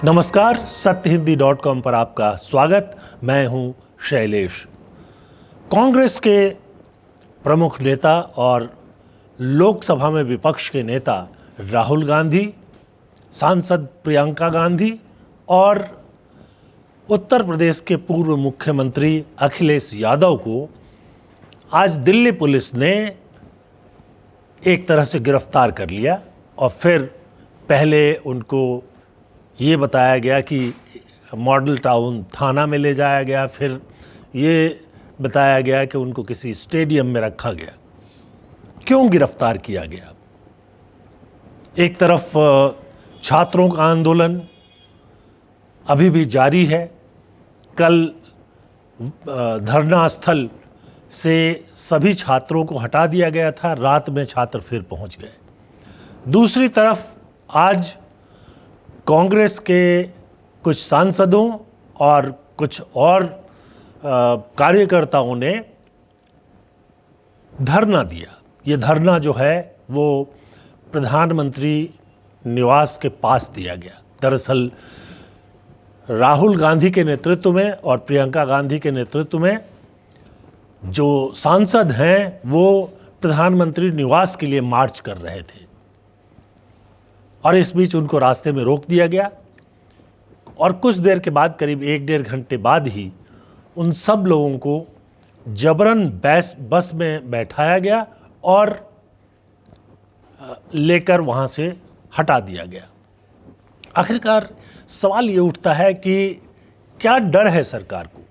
नमस्कार, सत्यहिंदी.com पर आपका स्वागत। मैं हूं शैलेश। कांग्रेस के प्रमुख नेता और लोकसभा में विपक्ष के नेता राहुल गांधी, सांसद प्रियंका गांधी और उत्तर प्रदेश के पूर्व मुख्यमंत्री अखिलेश यादव को आज दिल्ली पुलिस ने एक तरह से गिरफ्तार कर लिया। और फिर पहले उनको ये बताया गया कि मॉडल टाउन थाना में ले जाया गया, फिर ये बताया गया कि उनको किसी स्टेडियम में रखा गया। क्यों गिरफ्तार किया गया? एक तरफ छात्रों का आंदोलन अभी भी जारी है। कल धरना स्थल से सभी छात्रों को हटा दिया गया था, रात में छात्र फिर पहुंच गए। दूसरी तरफ आज कांग्रेस के कुछ सांसदों और कुछ और कार्यकर्ताओं ने धरना दिया। ये धरना जो है वो प्रधानमंत्री निवास के पास दिया गया। दरअसल राहुल गांधी के नेतृत्व में और प्रियंका गांधी के नेतृत्व में जो सांसद हैं वो प्रधानमंत्री निवास के लिए मार्च कर रहे थे और इस बीच उनको रास्ते में रोक दिया गया। और कुछ देर के बाद, करीब 1-1.5 घंटे बाद ही उन सब लोगों को जबरन बस में बैठाया गया और लेकर वहाँ से हटा दिया गया। आखिरकार सवाल ये उठता है कि क्या डर है सरकार को?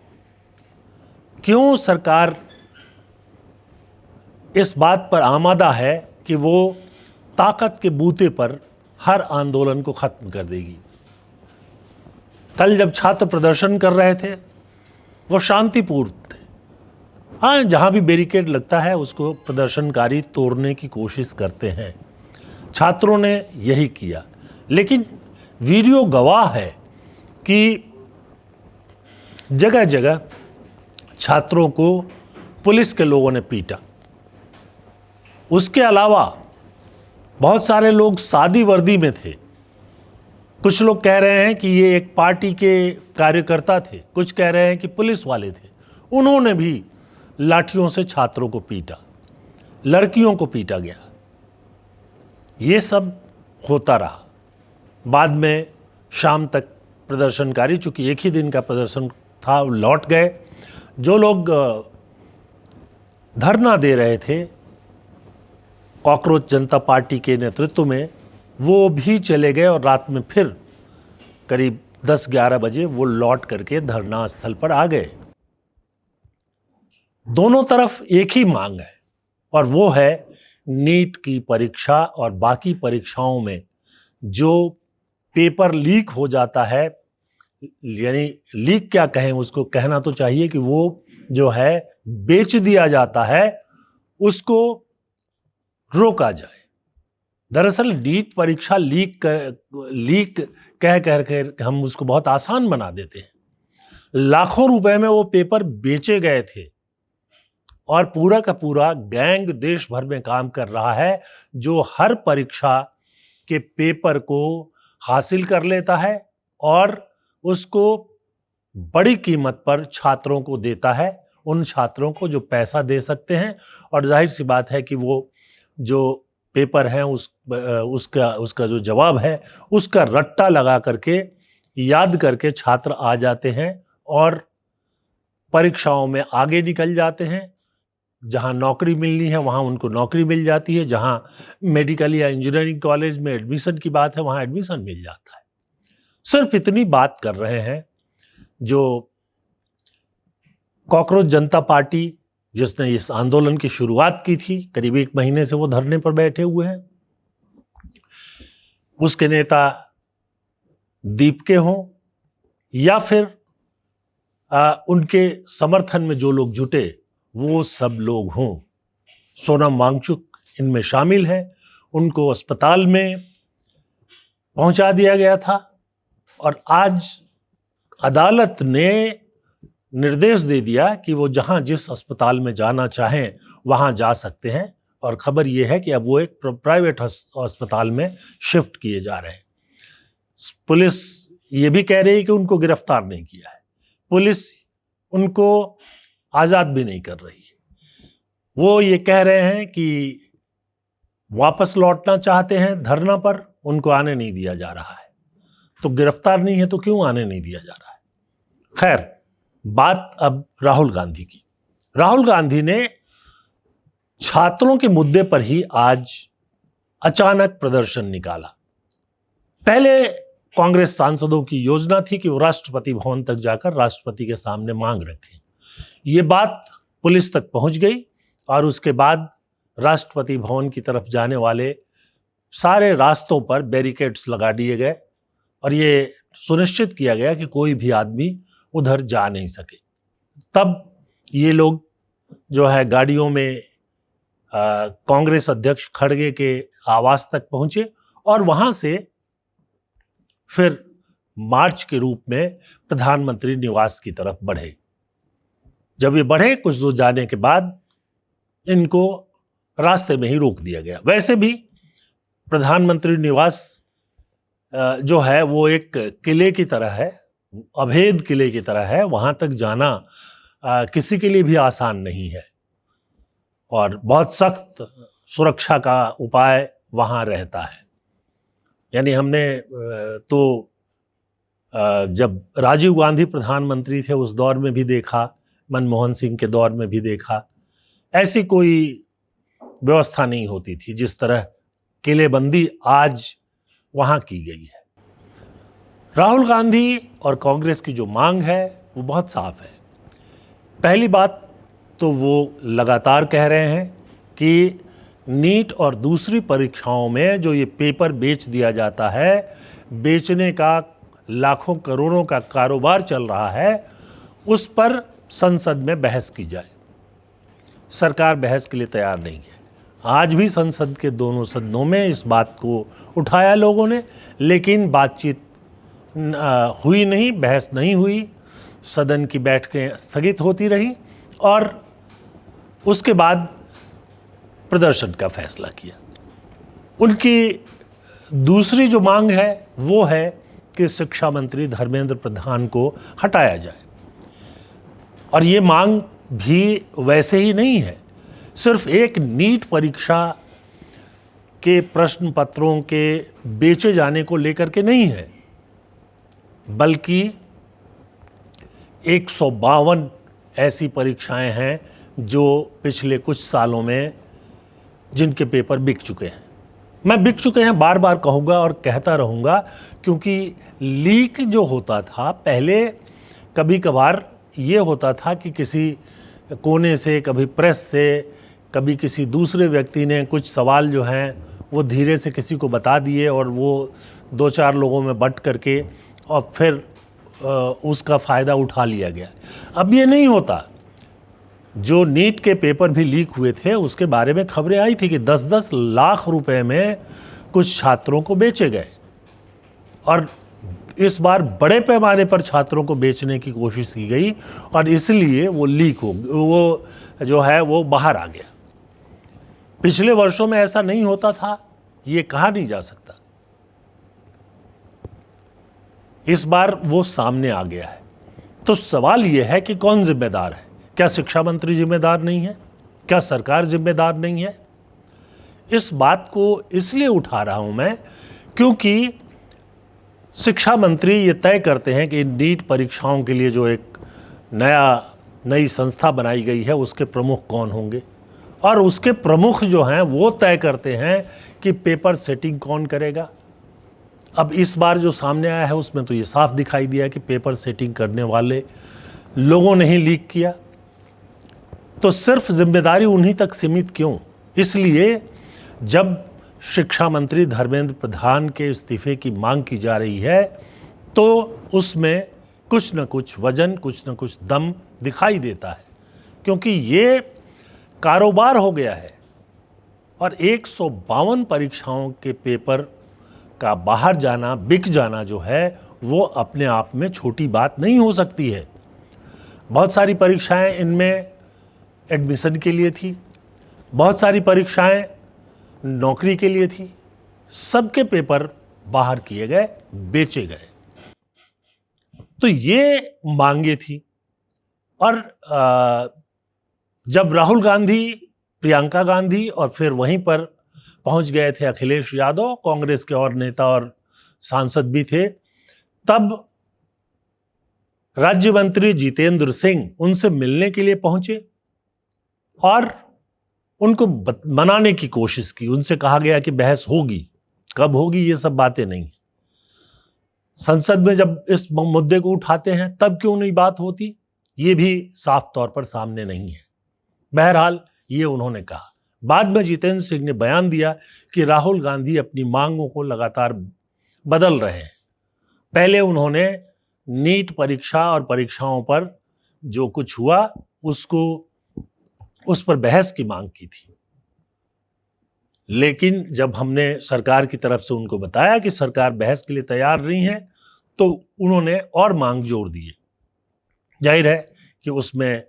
क्यों सरकार इस बात पर आमादा है कि वो ताकत के बूते पर हर आंदोलन को खत्म कर देगी? कल जब छात्र प्रदर्शन कर रहे थे वो शांतिपूर्ण थे। हाँ, जहाँ भी बैरिकेड लगता है उसको प्रदर्शनकारी तोड़ने की कोशिश करते हैं। छात्रों ने यही किया, लेकिन वीडियो गवाह है कि जगह जगह छात्रों को पुलिस के लोगों ने पीटा। उसके अलावा बहुत सारे लोग सादी वर्दी में थे। कुछ लोग कह रहे हैं कि ये एक पार्टी के कार्यकर्ता थे, कुछ कह रहे हैं कि पुलिस वाले थे। उन्होंने भी लाठियों से छात्रों को पीटा, लड़कियों को पीटा गया। ये सब होता रहा। बाद में शाम तक प्रदर्शनकारी, चूंकि एक ही दिन का प्रदर्शन था, लौट गए। जो लोग धरना दे रहे थे कॉकरोच जनता पार्टी के नेतृत्व में, वो भी चले गए और रात में फिर करीब 10-11 बजे वो लौट करके धरना स्थल पर आ गए। दोनों तरफ एक ही मांग है और वो है नीट की परीक्षा और बाकी परीक्षाओं में जो पेपर लीक हो जाता है, यानी लीक क्या कहें, उसको कहना तो चाहिए कि वो जो है बेच दिया जाता है, उसको रोका जाए। दरअसल नीट परीक्षा लीक कह कर हम उसको बहुत आसान बना देते हैं। लाखों रुपए में वो पेपर बेचे गए थे और पूरा का पूरा गैंग देश भर में काम कर रहा है जो हर परीक्षा के पेपर को हासिल कर लेता है और उसको बड़ी कीमत पर छात्रों को देता है, उन छात्रों को जो पैसा दे सकते हैं। और जाहिर सी बात है कि वो जो पेपर है उसका जो जवाब है उसका रट्टा लगा करके याद करके छात्र आ जाते हैं और परीक्षाओं में आगे निकल जाते हैं। जहां नौकरी मिलनी है वहां उनको नौकरी मिल जाती है, जहां मेडिकल या इंजीनियरिंग कॉलेज में एडमिशन की बात है वहां एडमिशन मिल जाता है। सिर्फ इतनी बात कर रहे हैं जो कॉकरोच जनता पार्टी, जिसने इस आंदोलन की शुरुआत की थी। करीब 1 महीने से वो धरने पर बैठे हुए हैं। उसके नेता दीपके हों या फिर उनके समर्थन में जो लोग जुटे वो सब लोग हों। सोनम वांगचुक इनमें शामिल है। उनको अस्पताल में पहुंचा दिया गया था और आज अदालत ने निर्देश दे दिया कि वो जहां जिस अस्पताल में जाना चाहें वहां जा सकते हैं। और खबर ये है कि अब वो एक प्राइवेट अस्पताल में शिफ्ट किए जा रहे हैं। पुलिस ये भी कह रही है कि उनको गिरफ्तार नहीं किया है, पुलिस उनको आजाद भी नहीं कर रही है। वो ये कह रहे हैं कि वापस लौटना चाहते हैं धरना पर, उनको आने नहीं दिया जा रहा है। तो गिरफ्तार नहीं है तो क्यों आने नहीं दिया जा रहा है? खैर, बात अब राहुल गांधी की। राहुल गांधी ने छात्रों के मुद्दे पर ही आज अचानक प्रदर्शन निकाला। पहले कांग्रेस सांसदों की योजना थी कि वो राष्ट्रपति भवन तक जाकर राष्ट्रपति के सामने मांग रखें। ये बात पुलिस तक पहुंच गई और उसके बाद राष्ट्रपति भवन की तरफ जाने वाले सारे रास्तों पर बैरिकेड्स लगा दिए गए और ये सुनिश्चित किया गया कि कोई भी आदमी उधर जा नहीं सके। तब ये लोग जो है गाड़ियों में कांग्रेस अध्यक्ष खड़गे के आवास तक पहुंचे और वहां से फिर मार्च के रूप में प्रधानमंत्री निवास की तरफ बढ़े। जब ये बढ़े कुछ दूर जाने के बाद इनको रास्ते में ही रोक दिया गया। वैसे भी प्रधानमंत्री निवास जो है वो एक किले की तरह है, अभेद किले की तरह है। वहां तक जाना किसी के लिए भी आसान नहीं है और बहुत सख्त सुरक्षा का उपाय वहां रहता है। यानी हमने तो जब राजीव गांधी प्रधानमंत्री थे उस दौर में भी देखा, मनमोहन सिंह के दौर में भी देखा, ऐसी कोई व्यवस्था नहीं होती थी जिस तरह किलेबंदी आज वहां की गई है। राहुल गांधी और कांग्रेस की जो मांग है वो बहुत साफ है। पहली बात तो वो लगातार कह रहे हैं कि नीट और दूसरी परीक्षाओं में जो ये पेपर बेच दिया जाता है, बेचने का लाखों करोड़ों का कारोबार चल रहा है, उस पर संसद में बहस की जाए। सरकार बहस के लिए तैयार नहीं है। आज भी संसद के दोनों सदनों में इस बात को उठाया लोगों ने, लेकिन बातचीत हुई नहीं, बहस नहीं हुई। सदन की बैठकें स्थगित होती रही और उसके बाद प्रदर्शन का फैसला किया। उनकी दूसरी जो मांग है वो है कि शिक्षा मंत्री धर्मेंद्र प्रधान को हटाया जाए। और ये मांग भी वैसे ही नहीं है, सिर्फ एक नीट परीक्षा के प्रश्न पत्रों के बेचे जाने को लेकर के नहीं है, बल्कि 152 ऐसी परीक्षाएं हैं जो पिछले कुछ सालों में जिनके पेपर बिक चुके हैं। मैं बिक चुके हैं बार बार कहूँगा और कहता रहूँगा, क्योंकि लीक जो होता था पहले, कभी कभार ये होता था कि किसी कोने से, कभी प्रेस से, कभी किसी दूसरे व्यक्ति ने कुछ सवाल जो हैं वो धीरे से किसी को बता दिए और वो 2-4 लोगों में बंट करके और फिर उसका फ़ायदा उठा लिया गया। अब ये नहीं होता। जो नीट के पेपर भी लीक हुए थे उसके बारे में खबरें आई थी कि 10-10 लाख रुपए में कुछ छात्रों को बेचे गए और इस बार बड़े पैमाने पर छात्रों को बेचने की कोशिश की गई और इसलिए वो लीक हो, वो जो है वो बाहर आ गया। पिछले वर्षों में ऐसा नहीं होता था, ये कहा नहीं जा सकता। इस बार वो सामने आ गया है। तो सवाल ये है कि कौन जिम्मेदार है? क्या शिक्षा मंत्री जिम्मेदार नहीं है? क्या सरकार जिम्मेदार नहीं है? इस बात को इसलिए उठा रहा हूं मैं क्योंकि शिक्षा मंत्री ये तय करते हैं कि नीट परीक्षाओं के लिए जो एक नई संस्था बनाई गई है उसके प्रमुख कौन होंगे, और उसके प्रमुख जो हैं वो तय करते हैं कि पेपर सेटिंग कौन करेगा। अब इस बार जो सामने आया है उसमें तो ये साफ दिखाई दिया कि पेपर सेटिंग करने वाले लोगों ने ही लीक किया। तो सिर्फ जिम्मेदारी उन्हीं तक सीमित क्यों? इसलिए जब शिक्षा मंत्री धर्मेंद्र प्रधान के इस्तीफे की मांग की जा रही है तो उसमें कुछ न कुछ वजन, कुछ न कुछ दम दिखाई देता है, क्योंकि ये कारोबार हो गया है और 152 परीक्षाओं के पेपर का बाहर जाना, बिक जाना जो है वो अपने आप में छोटी बात नहीं हो सकती है। बहुत सारी परीक्षाएं इनमें एडमिशन के लिए थी, बहुत सारी परीक्षाएं नौकरी के लिए थी, सबके पेपर बाहर किए गए, बेचे गए। तो ये मांगे थी। और जब राहुल गांधी, प्रियंका गांधी और फिर वहीं पर पहुंच गए थे अखिलेश यादव, कांग्रेस के और नेता और सांसद भी थे, तब राज्य मंत्री जितेंद्र सिंह उनसे मिलने के लिए पहुंचे और उनको मनाने की कोशिश की। उनसे कहा गया कि बहस होगी, कब होगी ये सब बातें नहीं, संसद में जब इस मुद्दे को उठाते हैं तब क्यों नहीं बात होती, ये भी साफ तौर पर सामने नहीं है। बहरहाल ये उन्होंने कहा। बाद में जितेंद्र सिंह ने बयान दिया कि राहुल गांधी अपनी मांगों को लगातार बदल रहे हैं। पहले उन्होंने नीट परीक्षा और परीक्षाओं पर जो कुछ हुआ उस पर बहस की मांग की थी, लेकिन जब हमने सरकार की तरफ से उनको बताया कि सरकार बहस के लिए तैयार नहीं है, तो उन्होंने और मांग जोड़ दिए। जाहिर है कि उसमें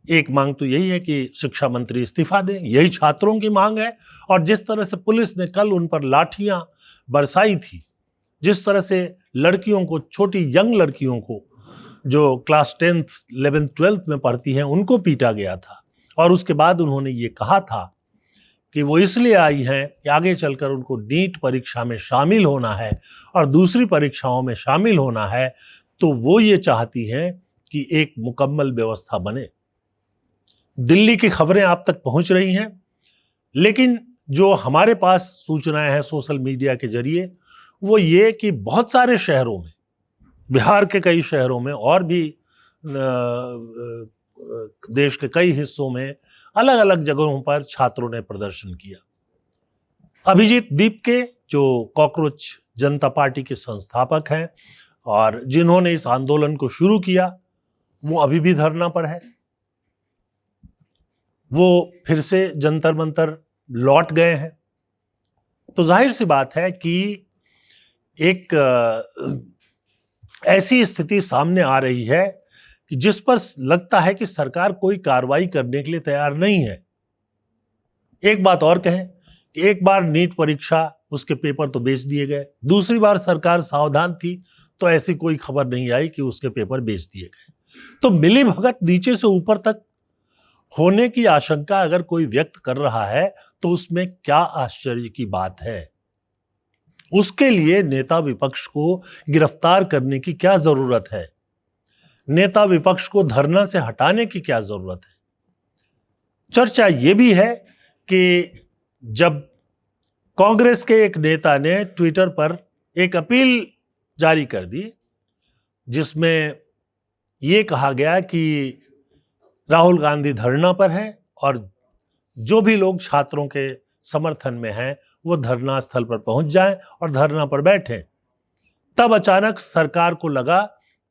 एक मांग तो यही है कि शिक्षा मंत्री इस्तीफा दें, यही छात्रों की मांग है। और जिस तरह से पुलिस ने कल उन पर लाठियां बरसाई थी, जिस तरह से लड़कियों को, छोटी यंग लड़कियों को जो क्लास 10th 11th 12th में पढ़ती हैं, उनको पीटा गया था। और उसके बाद उन्होंने ये कहा था कि वो इसलिए आई हैं कि आगे चलकर उनको नीट परीक्षा में शामिल होना है और दूसरी परीक्षाओं में शामिल होना है, तो वो ये चाहती हैं कि एक मुकम्मल व्यवस्था बने। दिल्ली की खबरें आप तक पहुंच रही हैं, लेकिन जो हमारे पास सूचनाएं हैं सोशल मीडिया के जरिए, वो ये कि बहुत सारे शहरों में, बिहार के कई शहरों में और भी देश के कई हिस्सों में अलग अलग जगहों पर छात्रों ने प्रदर्शन किया। अभिजीत दीपके, जो कॉकरोच जनता पार्टी के संस्थापक हैं और जिन्होंने इस आंदोलन को शुरू किया, वो अभी भी धरना पर है। वो फिर से जंतर मंतर लौट गए हैं। तो जाहिर सी बात है कि एक ऐसी स्थिति सामने आ रही है कि जिस पर लगता है कि सरकार कोई कार्रवाई करने के लिए तैयार नहीं है। एक बात और कहें कि एक बार नीट परीक्षा, उसके पेपर तो बेच दिए गए, दूसरी बार सरकार सावधान थी तो ऐसी कोई खबर नहीं आई कि उसके पेपर बेच दिए गए। तो मिलीभगत नीचे से ऊपर तक होने की आशंका अगर कोई व्यक्त कर रहा है तो उसमें क्या आश्चर्य की बात है। उसके लिए नेता विपक्ष को गिरफ्तार करने की क्या जरूरत है, नेता विपक्ष को धरना से हटाने की क्या जरूरत है। चर्चा यह भी है कि जब कांग्रेस के एक नेता ने ट्विटर पर एक अपील जारी कर दी, जिसमें यह कहा गया कि राहुल गांधी धरना पर है और जो भी लोग छात्रों के समर्थन में हैं वो धरना स्थल पर पहुंच जाएं और धरना पर बैठें। तब अचानक सरकार को लगा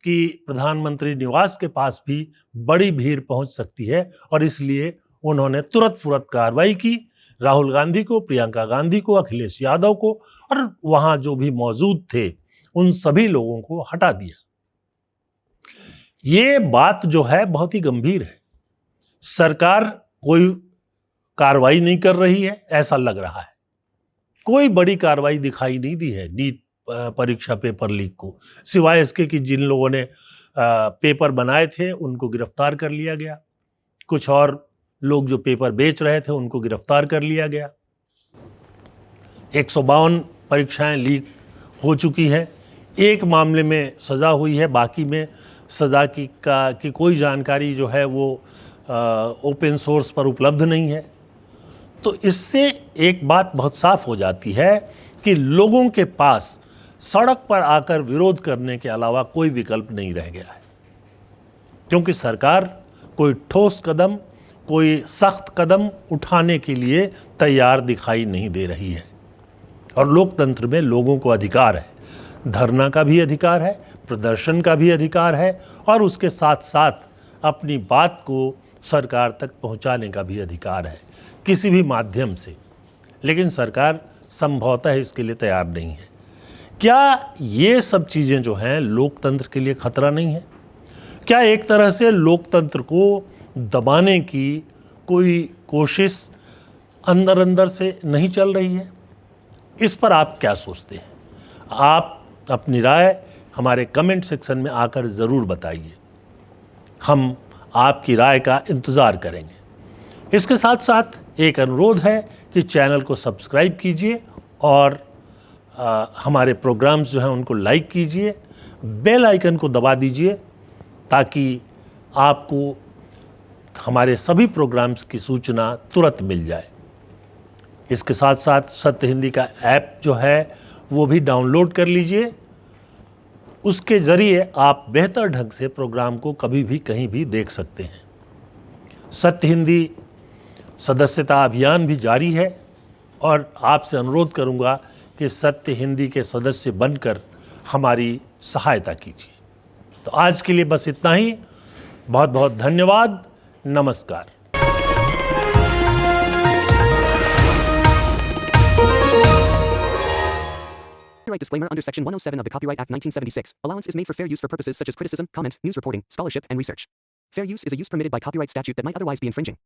कि प्रधानमंत्री निवास के पास भी बड़ी भीड़ पहुंच सकती है और इसलिए उन्होंने तुरंत कार्रवाई की। राहुल गांधी को, प्रियंका गांधी को, अखिलेश यादव को और वहां जो भी मौजूद थे उन सभी लोगों को हटा दिया। ये बात जो है बहुत ही गंभीर है। सरकार कोई कार्रवाई नहीं कर रही है, ऐसा लग रहा है। कोई बड़ी कार्रवाई दिखाई नहीं दी है नीट परीक्षा पेपर लीक को, सिवाय इसके कि जिन लोगों ने पेपर बनाए थे उनको गिरफ्तार कर लिया गया, कुछ और लोग जो पेपर बेच रहे थे उनको गिरफ्तार कर लिया गया। 152 परीक्षाएं लीक हो चुकी हैं। एक मामले में सज़ा हुई है, बाकी में सज़ा की कोई जानकारी जो है वो ओपन सोर्स पर उपलब्ध नहीं है। तो इससे एक बात बहुत साफ हो जाती है कि लोगों के पास सड़क पर आकर विरोध करने के अलावा कोई विकल्प नहीं रह गया है, क्योंकि सरकार कोई ठोस कदम, कोई सख्त कदम उठाने के लिए तैयार दिखाई नहीं दे रही है। और लोकतंत्र में लोगों को अधिकार है, धरना का भी अधिकार है, प्रदर्शन का भी अधिकार है और उसके साथ साथ अपनी बात को सरकार तक पहुंचाने का भी अधिकार है, किसी भी माध्यम से। लेकिन सरकार संभवतः इसके लिए तैयार नहीं है। क्या ये सब चीज़ें जो हैं लोकतंत्र के लिए खतरा नहीं है? क्या एक तरह से लोकतंत्र को दबाने की कोई कोशिश अंदर अंदर से नहीं चल रही है? इस पर आप क्या सोचते हैं? आप अपनी राय हमारे कमेंट सेक्शन में आकर ज़रूर बताइए। हम आपकी राय का इंतज़ार करेंगे। इसके साथ साथ एक अनुरोध है कि चैनल को सब्सक्राइब कीजिए और हमारे प्रोग्राम्स जो हैं उनको लाइक कीजिए, बेल आइकन को दबा दीजिए ताकि आपको हमारे सभी प्रोग्राम्स की सूचना तुरंत मिल जाए। इसके साथ साथ सत्य हिंदी का ऐप जो है वो भी डाउनलोड कर लीजिए। उसके ज़रिए आप बेहतर ढंग से प्रोग्राम को कभी भी कहीं भी देख सकते हैं। सत्य हिंदी सदस्यता अभियान भी जारी है और आपसे अनुरोध करूंगा कि सत्य हिंदी के सदस्य बनकर हमारी सहायता कीजिए। तो आज के लिए बस इतना ही। बहुत बहुत धन्यवाद। नमस्कार। Copyright disclaimer under Section 107 of the Copyright Act 1976. Allowance is made for fair use for purposes such as criticism, comment, news reporting, scholarship, and research. Fair use is a use permitted by copyright statute that might otherwise be infringing.